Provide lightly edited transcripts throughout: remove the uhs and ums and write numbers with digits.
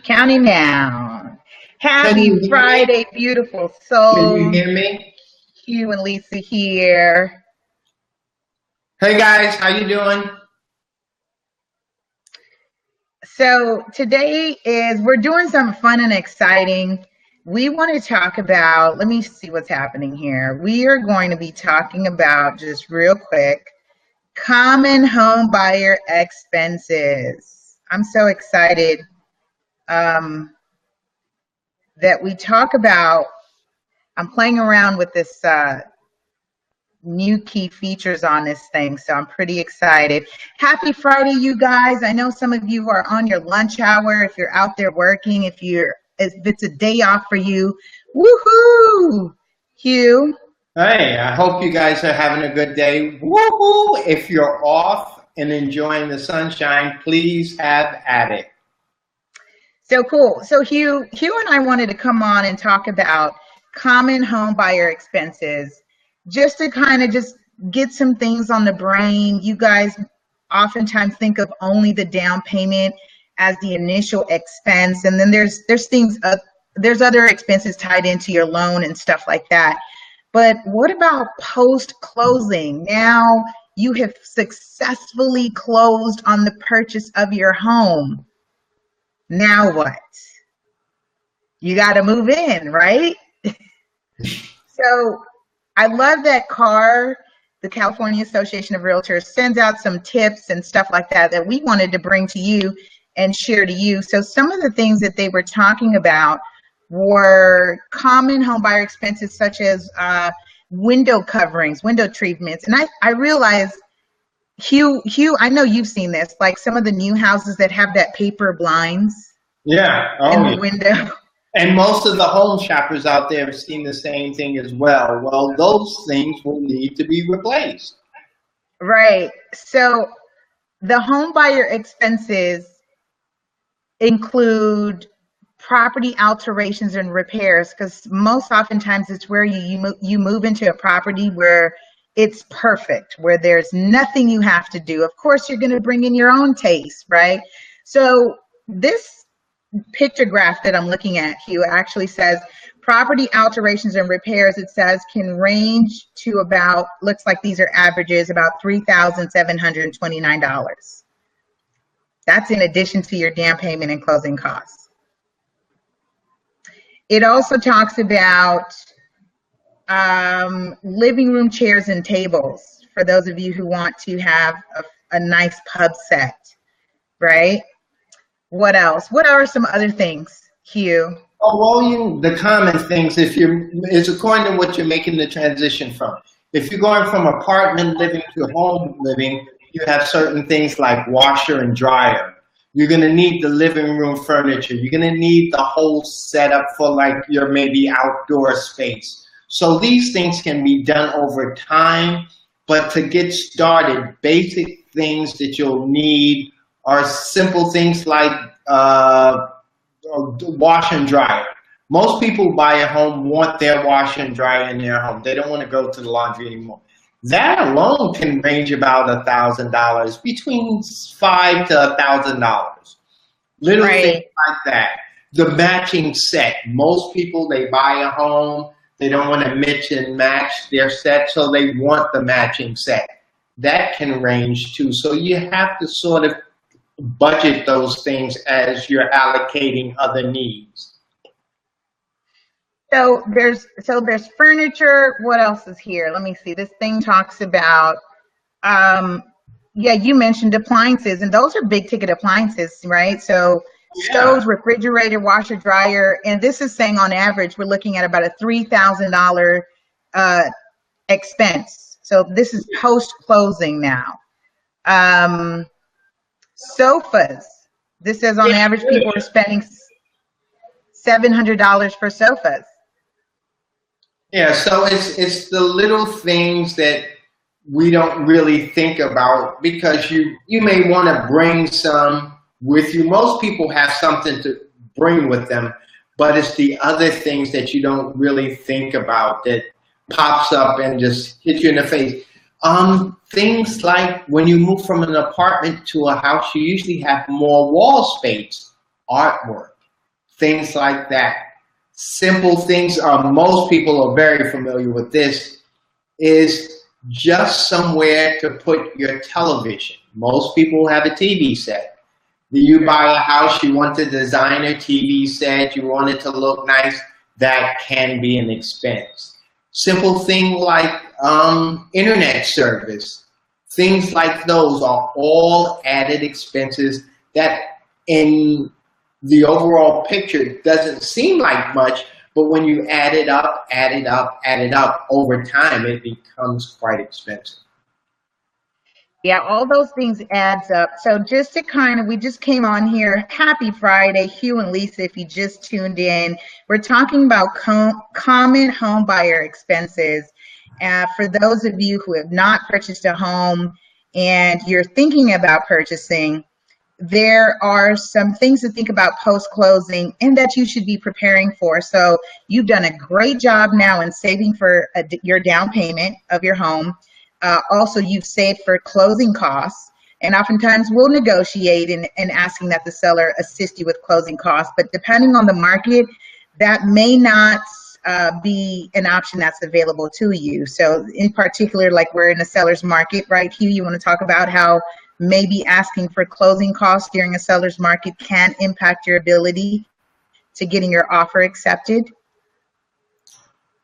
Counting down. Can Happy you hear me? Friday, beautiful Can you souls. hear me? Hugh and Lisa here. Hey guys, how you doing? So today we're doing something fun and exciting. We want to talk about, let me see what's happening here. We are going to be talking about, just real quick, common home buyer expenses. I'm so excited that we talk about, I'm playing around with this new key features on this thing, so I'm pretty excited. Happy Friday, you guys. I know some of you are on your lunch hour. If you're out there working, if it's a day off for you, woohoo! Hugh. Hey, I hope you guys are having a good day. Woohoo! If you're off and enjoying the sunshine, please have at it. So cool. So Hugh and I wanted to come on and talk about common home buyer expenses, just to kind of just get some things on the brain. You guys oftentimes think of only the down payment as the initial expense, and then there's there's other expenses tied into your loan and stuff like that. But what about post closing? Now you have successfully closed on the purchase of your home. Now what? You got to move in, right? So I love that the California Association of Realtors sends out some tips and stuff like that we wanted to bring to you and share to you. So some of the things that they were talking about were common home buyer expenses, such as window coverings, window treatments. And I realized, Hugh, I know you've seen this, like some of the new houses that have that paper blinds Yeah. in Oh, the yeah. window. And most of the home shoppers out there have seen the same thing as well. Well, those things will need to be replaced. Right. So the home buyer expenses include property alterations and repairs, because most oftentimes it's where you move into a property where it's perfect, where there's nothing you have to do. Of course, you're going to bring in your own taste, right? So this picture graph that I'm looking at, Hugh, actually says property alterations and repairs, it says, can range to about, looks like these are averages, about $3,729. That's in addition to your down payment and closing costs. It also talks about living room chairs and tables for those of you who want to have a nice pub set, right? What else? What are some other things, Hugh? Oh, well, the common things, is according to what you're making the transition from. If you're going from apartment living to home living, you have certain things like washer and dryer. You're going to need the living room furniture. You're going to need the whole setup for like your maybe outdoor space. So these things can be done over time, but to get started, basic things that you'll need are simple things like wash and dryer. Most people buy a home want their washer and dryer in their home. They don't want to go to the laundry anymore. That alone can range about $1,000, between $500 to $1,000. Little things like that. The matching set. Most people, they buy a home, they don't want to mix and match their set, so they want the matching set. That can range too. So you have to sort of budget those things as you're allocating other needs. So there's furniture. What else is here? Let me see. This thing talks about, yeah, you mentioned appliances, and those are big ticket appliances, right? So stoves, refrigerator, washer, dryer, and this is saying on average we're looking at about a $3,000 expense. So this is post closing now. Sofas. This says on average people are spending $700 for sofas. Yeah, so it's the little things that we don't really think about, because you may want to bring some with you. Most people have something to bring with them, but it's the other things that you don't really think about that pops up and just hits you in the face. Things like when you move from an apartment to a house, you usually have more wall space, artwork. things like that. Simple things most people are very familiar with this is just somewhere to put your television. Most people have a TV set. You buy a house, you want the designer TV set, you want it to look nice, that can be an expense. Simple thing like internet service, things like those are all added expenses that in the overall picture doesn't seem like much, but when you add it up, over time, it becomes quite expensive. Yeah, all those things adds up. So just to kind of, we just came on here. Happy Friday, Hugh and Lisa, if you just tuned in. We're talking about common home buyer expenses. For those of you who have not purchased a home and you're thinking about purchasing, there are some things to think about post-closing and that you should be preparing for. So you've done a great job now in saving for your down payment of your home. Also, you've saved for closing costs, and oftentimes we'll negotiate and asking that the seller assist you with closing costs, but depending on the market, that may not be an option that's available to you. So in particular, like we're in a seller's market, right, Hugh, you want to talk about how maybe asking for closing costs during a seller's market can impact your ability to getting your offer accepted?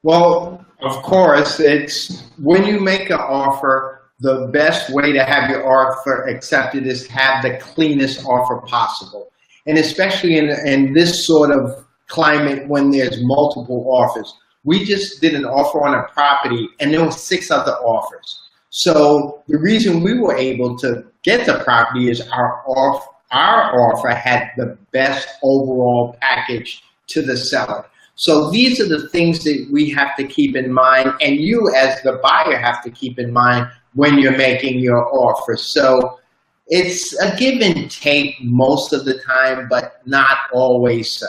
Well, of course, it's when you make an offer, the best way to have your offer accepted is have the cleanest offer possible. And especially in this sort of climate when there's multiple offers. We just did an offer on a property and there were 6 other offers. So the reason we were able to get the property is our offer had the best overall package to the seller. So these are the things that we have to keep in mind, and you as the buyer have to keep in mind when you're making your offer. So it's a give and take most of the time, but not always so.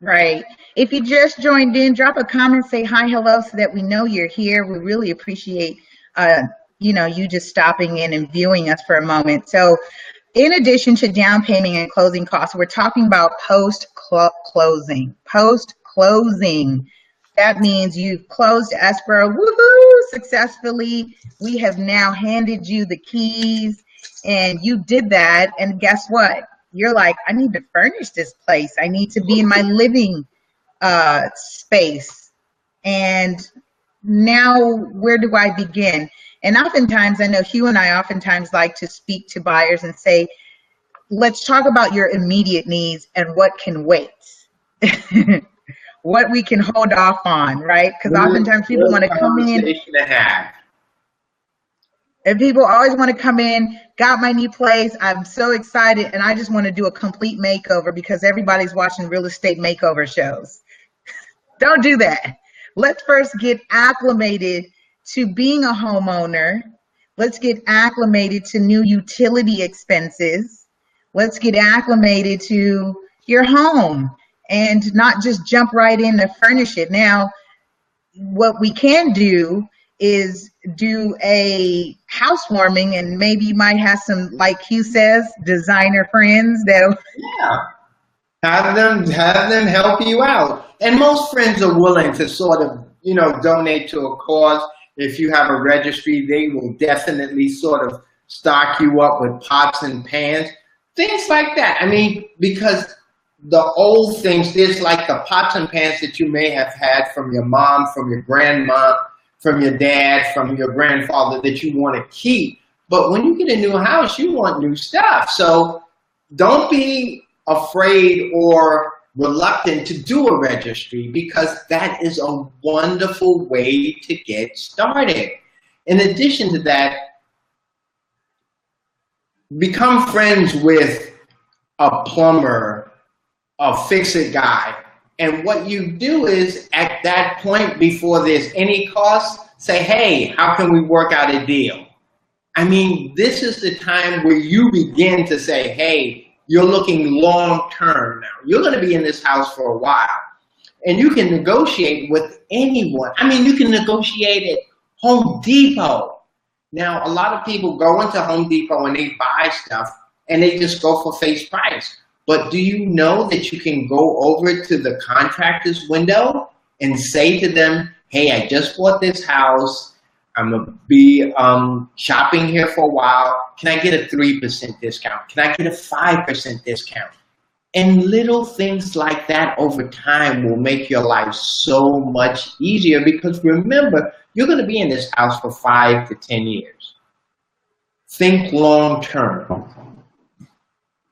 Right. If you just joined in, drop a comment, say hi, hello, so that we know you're here. We really appreciate you just stopping in and viewing us for a moment. So in addition to down payment and closing costs, we're talking about post-closing. Post-closing. That means you've closed escrow, woohoo, successfully. We have now handed you the keys and you did that. And guess what? You're like, I need to furnish this place. I need to be in my living space. And now where do I begin? And oftentimes, I know Hugh and I oftentimes like to speak to buyers and say, let's talk about your immediate needs and what can wait. What we can hold off on, right? Because oftentimes people want to come in. And people always want to come in, got my new place, I'm so excited, and I just want to do a complete makeover because everybody's watching real estate makeover shows. Don't do that. Let's first get acclimated to being a homeowner. Let's get acclimated to new utility expenses. Let's get acclimated to your home and not just jump right in to furnish it. Now, what we can do is do a housewarming, and maybe you might have some, like Hugh says, designer friends that have them help you out. And most friends are willing to sort of, donate to a cause. If you have a registry, they will definitely sort of stock you up with pots and pans, things like that. I mean, because the old things, there's like the pots and pans that you may have had from your mom, from your grandma, from your dad, from your grandfather that you want to keep. But when you get a new house, you want new stuff. So don't be afraid or reluctant to do a registry, because that is a wonderful way to get started. In addition to that, become friends with a plumber, a fix-it guy. And what you do is, at that point, before there's any cost, say, hey, how can we work out a deal? I mean, this is the time where you begin to say, hey, you're looking long-term now. You're going to be in this house for a while. And you can negotiate with anyone. I mean, you can negotiate at Home Depot. Now, a lot of people go into Home Depot and they buy stuff and they just go for face price. But do you know that you can go over to the contractor's window and say to them, hey, I just bought this house. I'm going to be shopping here for a while. Can I get a 3% discount? Can I get a 5% discount? And little things like that over time will make your life so much easier, because remember, you're going to be in this house for 5 to 10 years. Think long term.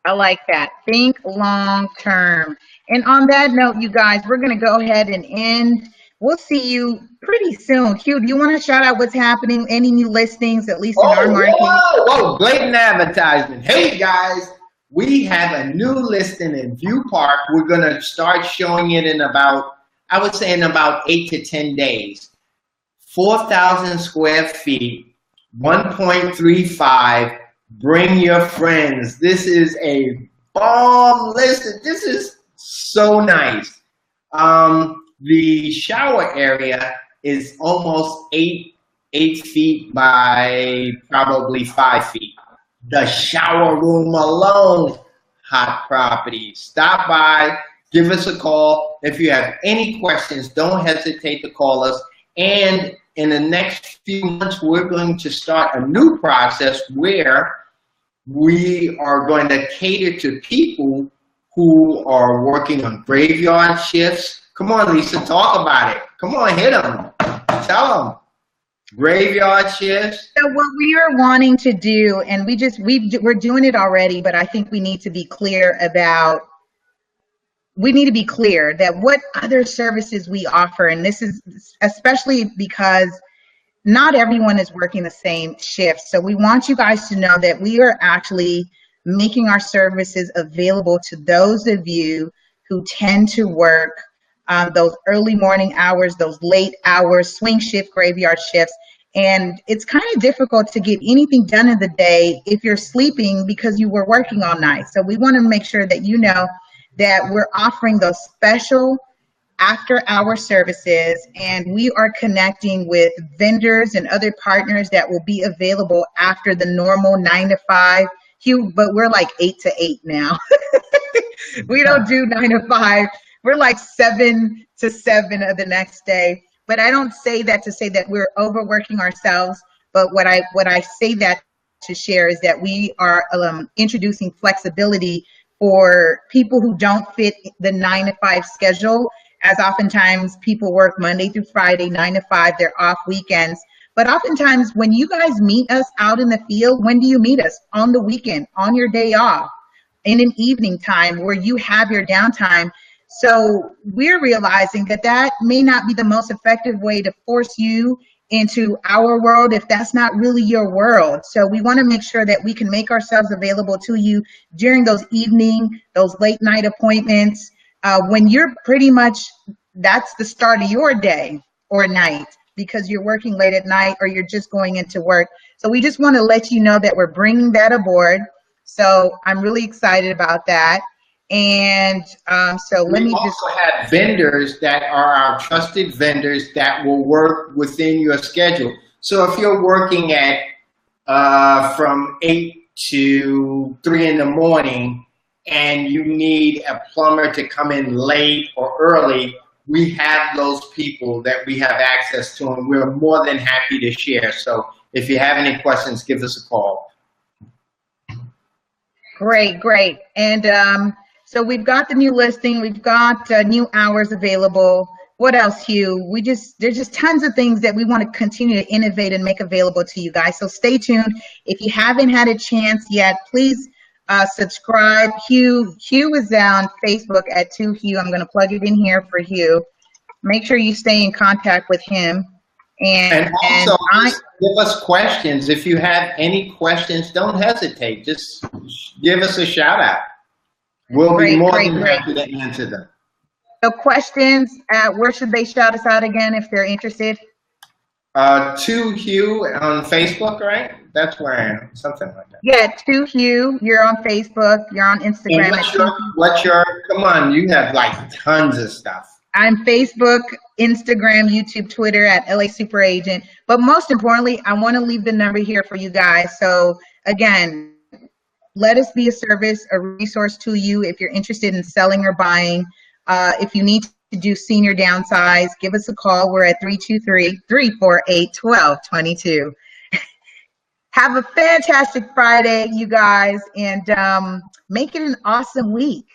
I like that. Think long term. And on that note, you guys, we're going to go ahead and end. We'll see you pretty soon. Hugh, do you want to shout out what's happening? Any new listings, at least in our market? Whoa, blatant advertisement. Hey, guys, we have a new listing in View Park. We're going to start showing it in about, I would say in about 8 to 10 days. 4,000 square feet, 1.35. Bring your friends. This is a bomb listing. This is so nice. The shower area is almost 8 feet by probably 5 feet. The shower room alone, hot property. Stop by, give us a call. If you have any questions, don't hesitate to call us. And in the next few months, we're going to start a new process where we are going to cater to people who are working on graveyard shifts. Come on, Lisa, talk about it. Come on, hit them. Tell them. Graveyard shifts. So what we are wanting to do, and we're doing it already, but I think we need to be clear that what other services we offer, and this is especially because not everyone is working the same shift. So we want you guys to know that we are actually making our services available to those of you who tend to work those early morning hours, those late hours, swing shift, graveyard shifts. And it's kind of difficult to get anything done in the day if you're sleeping because you were working all night. So we want to make sure that you know that we're offering those special after-hour services, and we are connecting with vendors and other partners that will be available after the normal 9 to 5. Hugh, but we're like 8 to 8 now. We don't do 9 to 5. We're like 7 to 7 of the next day. But I don't say that to say that we're overworking ourselves. But what I say that to share is that we are introducing flexibility for people who don't fit the 9 to 5 schedule, as oftentimes people work Monday through Friday, 9 to 5, they're off weekends. But oftentimes when you guys meet us out in the field, when do you meet us? On the weekend, on your day off, in an evening time where you have your downtime. So we're realizing that that may not be the most effective way to force you into our world if that's not really your world. So we want to make sure that we can make ourselves available to you during those those late night appointments, when you're pretty much, that's the start of your day or night because you're working late at night or you're just going into work. So we just want to let you know that we're bringing that aboard. So I'm really excited about that. And so let me just have vendors that are our trusted vendors that will work within your schedule. So if you're working at from 8 to 3 in the morning and you need a plumber to come in late or early, we have those people that we have access to, and we're more than happy to share. So if you have any questions, give us a call. Great. And so we've got the new listing, we've got new hours available. What else, Hugh? There's just tons of things that we want to continue to innovate and make available to you guys. So stay tuned. If you haven't had a chance yet, please subscribe. Hugh is on Facebook at 2Hugh. I'm going to plug it in here for Hugh. Make sure you stay in contact with him. And also, give us questions. If you have any questions, don't hesitate. Just give us a shout out. We'll be more than happy to answer them. So questions, where should they shout us out again if they're interested? 2Hugh on Facebook, right? That's where I am, something like that. Yeah, 2Hugh. You're on Facebook. You're on Instagram. Come on, you have like tons of stuff. I'm Facebook, Instagram, YouTube, Twitter at lasuperagent. But most importantly, I want to leave the number here for you guys. So again, let us be a service, a resource to you if you're interested in selling or buying. If you need to do senior downsize, give us a call. We're at 323-348-1222. Have a fantastic Friday, you guys, and make it an awesome week.